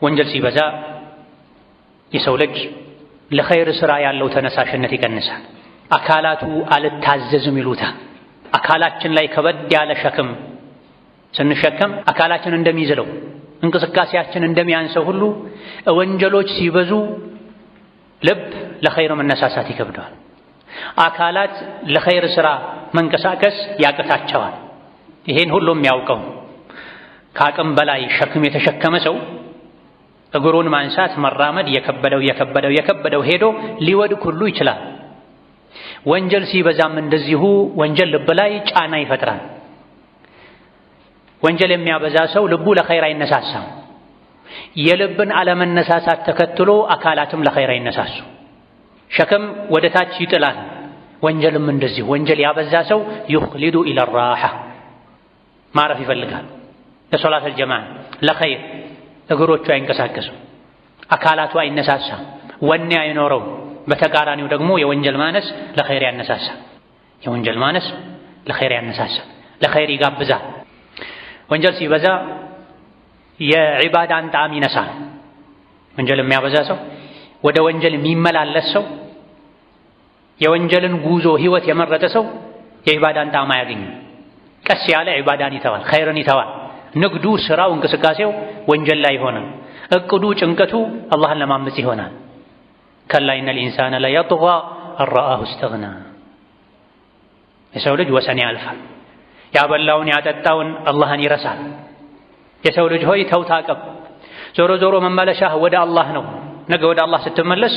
ወንጀል ሲበዛ የሰው ልጅ ለኸይር ሥራ ያለው ተነሳሽነት ይቀንሳል። አካላቱ አልታዘዝም ይሉታል። አካላችን ላይ ከበድ ያለ ሸክም ስንሸከም አካላችን እንደሚዝለው እንቅስቃሴያችን እንደሚያንሰው ሁሉ ወንጀሎች ሲበዙ ልብ ለኸይር መነሳሳት ይከብደዋል። አካላት ለኸይር ሥራ መንቀሳቀስ ያቅታቸዋል። ይሄን ሁሉም ያውቀው። ከአቅም በላይ ሸክም የተሸከመ ሰው እግሩን ማንሳት መራመድ የከበደው ሄዶ ሊወድቅ ሁሉ ይችላል። ወንጀል ሲበዛም እንደዚሁ ወንጀል ልብ ላይ ጫና ይፈጥራል። ወንጀል የሚያበዛ ሰው ልቡ ለኸይር አይነሳሳም። የልብን አለመነሳሳት ተከትሎ አካላትም ለኸይር አይነሳሱ። ሸክም ወደ ታች ይጥላል። ወንጀልም እንደዚሁ። ወንጀል ያበዛ ሰው ይኽሊዱ ኢለ ራሓ ማረፍ ይፈልጋል። ለሶላት አልጀማዓ ለኸይር እግሮቹ አይንቀሳቀሱም፣ አካላቱ አይነሳሳም፣ ወኔ አይኖረው። በተቃራኒው ደግሞ የወንጀል ማነስ ለኸይር ያነሳሳል። የወንጀል ማነስ ለኸይር ያነሳሳል፣ ለኸይር ይጋብዛል። ወንጀል ሲበዛ የዒባዳን ጣዕም ይነሳል። ወንጀል የሚያበዛ ሰው፣ ወደ ወንጀል የሚመላለስ ሰው፣ የወንጀልን ጉዞ ህይወት የመረጠ ሰው የዒባዳን ጣዕም አያገኝም። ቀስ ያለ ዒባዳን ይተዋል፣ ኸይርን ይተዋል። ንግዱ፣ ስራው፣ እንቅስቃሴው ወንጀል ላይ ይሆናል። እቅዱ፣ ጭንቀቱ አላህን ለማመጽ ይሆናል። ከላ ኢነል ኢንሳነ ለየጥጋ አን እስተግና። የሰው ልጅ ወሰን ያልፋል። ያበላውን ያጠጣውን አላህን ይረሳል። የሰው ልጅ ሆይ ተው ታቀብ። ዞሮ ዞሮ መመለሻህ ወደ አላህ ነው። ነገ ወደ አላህ ስትመለስ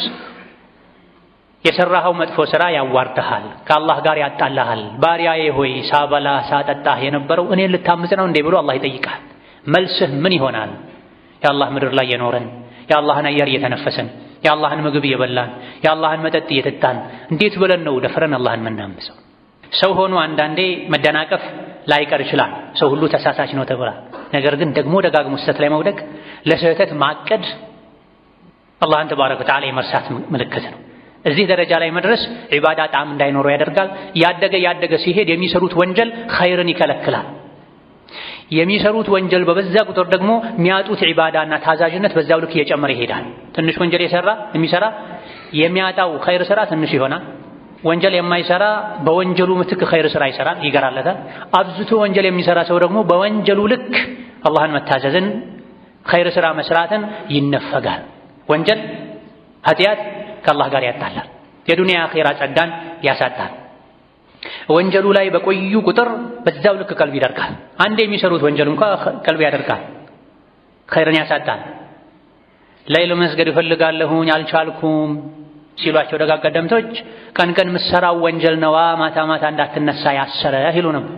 የሰራኸው መጥፎ ሥራ ያዋርድሃል፣ ከአላህ ጋር ያጣላሃል። ባሪያዬ ሆይ ሳበላ ሳጠጣህ የነበረው እኔን ልታምጽ ነው እንዴ ብሎ አላህ ይጠይቃል። መልስህ ምን ይሆናል? የአላህ ምድር ላይ የኖረን የአላህን አየር እየተነፈሰን የአላህን ምግብ እየበላን የአላህን መጠጥ እየጠጣን እንዴት ብለን ነው ደፍረን አላህን መናምሰው? ሰው ሆኖ አንዳንዴ መደናቀፍ ላይቀር ይችላል። ሰው ሁሉ ተሳሳች ነው ተብሏል። ነገር ግን ደግሞ ደጋግሞ ስህተት ላይ መውደቅ፣ ለስህተት ማቀድ አላህን ተባረከ ወተዓላ የመርሳት ምልክት ነው። እዚህ ደረጃ ላይ መድረስ ዒባዳ ጣዕም እንዳይኖረው ያደርጋል። ያደገ ሲሄድ የሚሰሩት ወንጀል ኸይርን ይከለክላል። የሚሰሩት ወንጀል በበዛ ቁጥር ደግሞ የሚያጡት ዒባዳና ታዛዥነት በዛው ልክ እየጨመረ ይሄዳል። ትንሽ ወንጀል የሚሰራ የሚያጣው ኸይር ሥራ ትንሽ ይሆናል። ወንጀል የማይሰራ በወንጀሉ ምትክ ኸይር ሥራ ይሰራል፣ ይገራለታል። አብዝቶ ወንጀል የሚሰራ ሰው ደግሞ በወንጀሉ ልክ አላህን መታዘዝን ኸይር ሥራ መስራትን ይነፈጋል። ወንጀል ኃጢአት ከአላህ ጋር ያጣላል። የዱንያ አኺራ ጸጋን ያሳጣል። ወንጀሉ ላይ በቆዩ ቁጥር በዛው ልክ ቀልብ ይደርቃል። አንዴ የሚሰሩት ወንጀል እንኳን ቀልብ ያደርቃል፣ ኸይርን ያሳጣል። ሌሊት መስገድ እፈልጋለሁኝ አልቻልኩም ሲሏቸው ደጋግ ቀደምቶች ቀን ቀን ምሰራው ወንጀል ነዋ ማታ ማታ እንዳትነሳ ያሰረህ ይሉ ነበር።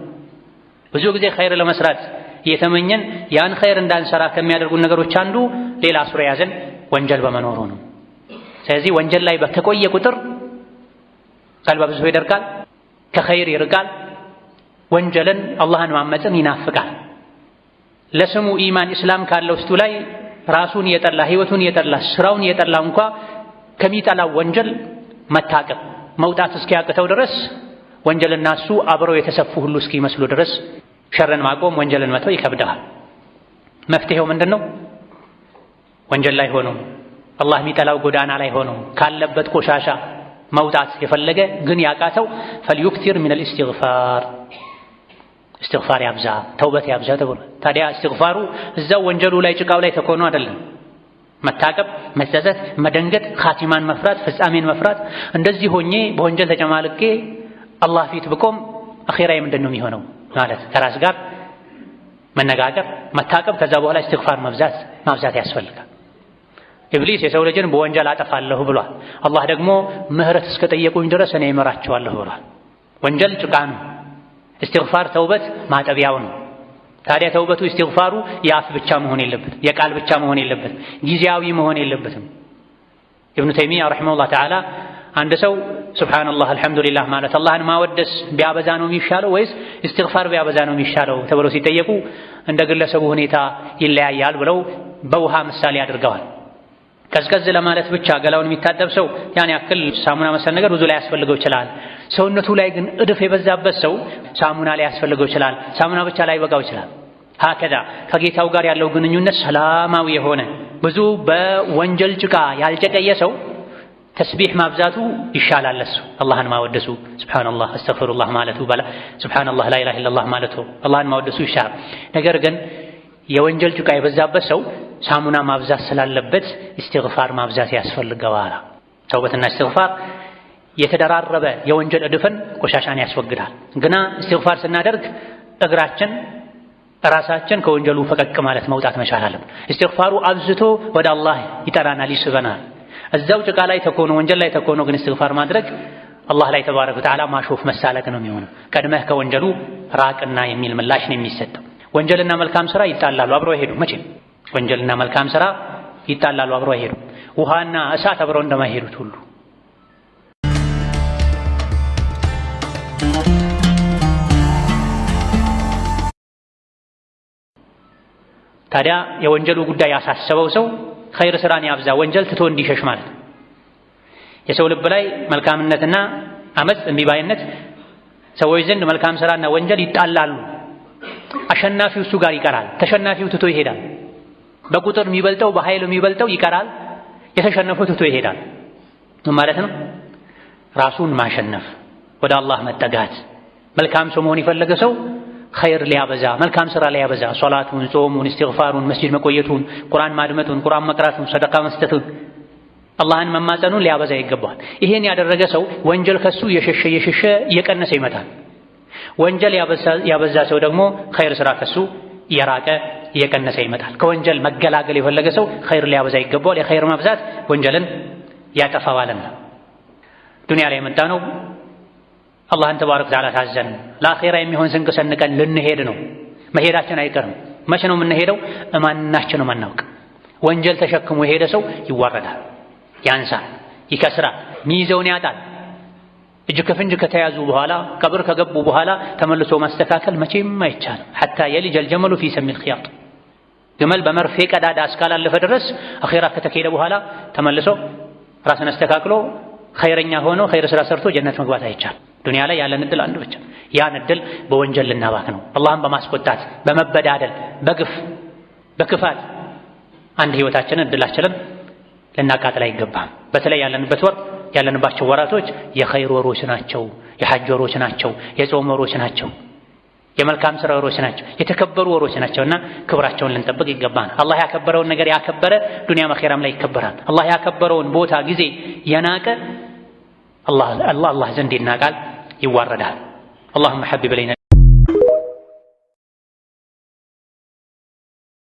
ብዙ ጊዜ ኸይር ለመስራት እየተመኘን ያን ኸይር እንዳንሰራ ከሚያደርጉን ነገሮች አንዱ ሌላ ሱራ ያዘን ወንጀል በመኖሩ ነው። ስለዚህ ወንጀል ላይ በተቆየ ቁጥር ቀልብ ብዙ ይደርቃል፣ ከኸይር ይርቃል። ወንጀልን አላህን ማመጽን ይናፍቃል። ለስሙ ኢማን እስላም ካለው ውስጡ ላይ ራሱን የጠላ ህይወቱን የጠላ ስራውን የጠላ እንኳ ከሚጠላው ወንጀል መታቀብ መውጣት እስኪያቅተው ድረስ ወንጀልና እሱ አብረው የተሰፉ ሁሉ እስኪመስሉ ድረስ ሸርን ማቆም ወንጀልን መተው ይከብዳል። መፍትሄው ምንድነው? ወንጀል ላይ ሆኖ አላህ የሚጠላው ጎዳና ላይ ሆኖ ካለበት ቆሻሻ መውጣት የፈለገ ግን ያቃተው ፈልዩክቲር ሚነል ኢስቲግፋር ያብዛ፣ ተውበት ያብዛ ተብሎ። ታዲያ ኢስቲግፋሩ እዛው ወንጀሉ ላይ ጭቃው ላይ ተኮኖ አይደለም። መታቀብ፣ መጸጸት፣ መደንገጥ፣ ኻቲማን መፍራት፣ ፍጻሜን መፍራት። እንደዚህ ሆኜ በወንጀል ተጨማልቄ አላህ ፊት ብቆም አኺራዬ ምንድነው የሚሆነው ማለት ከራስ ጋር መነጋገር፣ መታቀብ፣ ከዛ በኋላ ኢስቲግፋር ማብዛት ያስፈልጋል። ኢብሊስ የሰው ልጅን በወንጀል አጠፋለሁ ብሏል። አላህ ደግሞ ምህረት እስከጠየቁኝ ድረስ እኔ እመራቸዋለሁ ብሏል። ወንጀል ጭቃ ነው፣ ኢስቲግፋር ተውበት ማጠቢያው ነው። ታዲያ ተውበቱ ኢስቲግፋሩ የአፍ ብቻ መሆን የለበትም፣ የቃል ብቻ መሆን የለበትም፣ ጊዜያዊ መሆን የለበትም። ኢብኑ ተይሚያ ረሒመሁላህ ተዓላ አንድ ሰው ሱብሓነላህ አልሐምዱሊላህ ማለት አላህን ማወደስ ቢያበዛ ነው የሚሻለው ወይስ ኢስቲግፋር ቢያበዛ ነው የሚሻለው ተብለው ሲጠየቁ እንደ ግለሰቡ ሁኔታ ይለያያል ብለው በውሃ ምሳሌ አድርገዋል። ቀዝቀዝ ለማለት ብቻ ገላውን የሚታጠብ ሰው ያን ያክል ሳሙና መሰል ነገር ብዙ ላይ ያስፈልገው ይችላል። ሰውነቱ ላይ ግን እድፍ የበዛበት ሰው ሳሙና ላይ ያስፈልገው ይችላል፣ ሳሙና ብቻ ላይ በቃው ይችላል። ሀከዛ ከጌታው ጋር ያለው ግንኙነት ሰላማዊ የሆነ ብዙ በወንጀል ጭቃ ያልጨቀየ ሰው ተስቢህ ማብዛቱ ይሻላል። እሱ አላህን ማወደሱ ሱብሃንአላህ አስተግፊሩላህ ማለቱ በላ ሱብሃንአላህ ላ ኢላሃ ኢለላህ ማለቱ አላህን ማወደሱ ይሻላል። ነገር ግን የወንጀል ጭቃ የበዛበት ሰው ሳሙና ማብዛት ስላለበት ኢስቲግፋር ማብዛት ያስፈልገዋል። ተውበትና ኢስቲግፋር የተደራረበ የወንጀል እድፍን ቆሻሻን ያስወግዳል። ግና ኢስቲግፋር ስናደርግ እግራችን ራሳችን ከወንጀሉ ፈቀቅ ማለት መውጣት መቻል አለብን። ኢስቲግፋሩ አብዝቶ ወደ አላህ ይጠራናል፣ ይስበናል። እዛው ጭቃ ላይ ተኮኖ ወንጀል ላይ ተኮኖ ግን ኢስቲግፋር ማድረግ አላህ ላይ ተባረከ ወተዓላ ማሾፍ መሳለቅ ነው የሚሆነው። ቀድመህ ከወንጀሉ ራቅና የሚል ምላሽ ነው የሚሰጠው። ወንጀልና መልካም ሥራ ይጣላሉ፣ አብረው አይሄዱም። መቼም ወንጀልና መልካም ሥራ ይጣላሉ፣ አብረው አይሄዱም። ውሃና እሳት አብረው እንደማይሄዱት ሁሉ ታዲያ የወንጀሉ ጉዳይ ያሳሰበው ሰው ኸይር ሥራን ያብዛ፣ ወንጀል ትቶ እንዲሸሽ ማለት ነው። የሰው ልብ ላይ መልካምነትና አመጽ እምቢባይነት ሰዎች ዘንድ መልካም ሥራና ወንጀል ይጣላሉ። አሸናፊው እሱ ጋር ይቀራል፣ ተሸናፊው ትቶ ይሄዳል። በቁጥር የሚበልጠው በኃይል የሚበልጠው ይቀራል፣ የተሸነፈው ትቶ ይሄዳል። ምን ማለት ነው? ራሱን ማሸነፍ፣ ወደ አላህ መጠጋት። መልካም ሰው መሆን የፈለገ ሰው ኸይር ሊያበዛ፣ መልካም ሥራ ሊያበዛ፣ ሶላቱን፣ ጾሙን፣ ኢስቲግፋሩን፣ መስጂድ መቆየቱን፣ ቁርአን ማድመጡን፣ ቁርአን መቅራቱን፣ ሰደቃ መስጠቱን፣ አላህን መማጸኑን ሊያበዛ ይገባል። ይሄን ያደረገ ሰው ወንጀል ከሱ የሸሸ እየቀነሰ ይመጣል። ወንጀል ያበዛ ሰው ደግሞ ኸይር ሥራ ከሱ እየራቀ እየቀነሰ ይመጣል። ከወንጀል መገላገል የፈለገ ሰው ኸይር ሊያበዛ ይገባል። የኸይር መብዛት ወንጀልን ያጠፋዋልና ዱንያ ላይ የመጣ ነው አላህን ተባረከ ወተዓላ ታዘን ለአኼራ የሚሆን ስንቅ ሰንቀን ልንሄድ ነው። መሄዳችን አይቀርም። መቼ ነው የምንሄደው? እማናችንም አናውቅ። ወንጀል ተሸክሞ የሄደ ሰው ይዋረዳል፣ ያንሳል፣ ይከስራል፣ ሚይዘውን ያጣል። እጅ ከፍንጅ ከተያዙ በኋላ ቀብር ከገቡ በኋላ ተመልሶ ማስተካከል መቼም አይቻልም። ሐታ የሊጀል ጀመሉ ፊ ሰሚል ኺያጥ፣ ግመል በመርፌ ቀዳዳ እስካላለፈ ድረስ አኼራ ከተካሄደ በኋላ ተመልሶ ራስን አስተካክሎ ኸይረኛ ሆኖ ኸይር ሥራ ሰርቶ ጀነት መግባት አይቻልም። ዱንያ ላይ ያለን እድል አንድ ብቻ። ያን እድል በወንጀል ልናባክ ነው። አላህን በማስቆጣት በመበዳደል በግፍ በክፋት አንድ ህይወታችንን እድላችንን ልናቃጥል አይገባም። በተለይ ያለንበት ወር ያለንባቸው ወራቶች የኸይር ወሮች ናቸው፣ የሐጅ ወሮች ናቸው፣ የጾም ወሮች ናቸው፣ የመልካም ሥራ ወሮች ናቸው፣ የተከበሩ ወሮች ናቸውና ክብራቸውን ልንጠብቅ ይገባል። አላህ ያከበረውን ነገር ያከበረ ዱንያ መኼራም ላይ ይከበራል። አላህ ያከበረውን ቦታ ጊዜ የናቀ አላህ ዘንድ ይናቃል፣ ይዋረዳል። اللهم حبب إلينا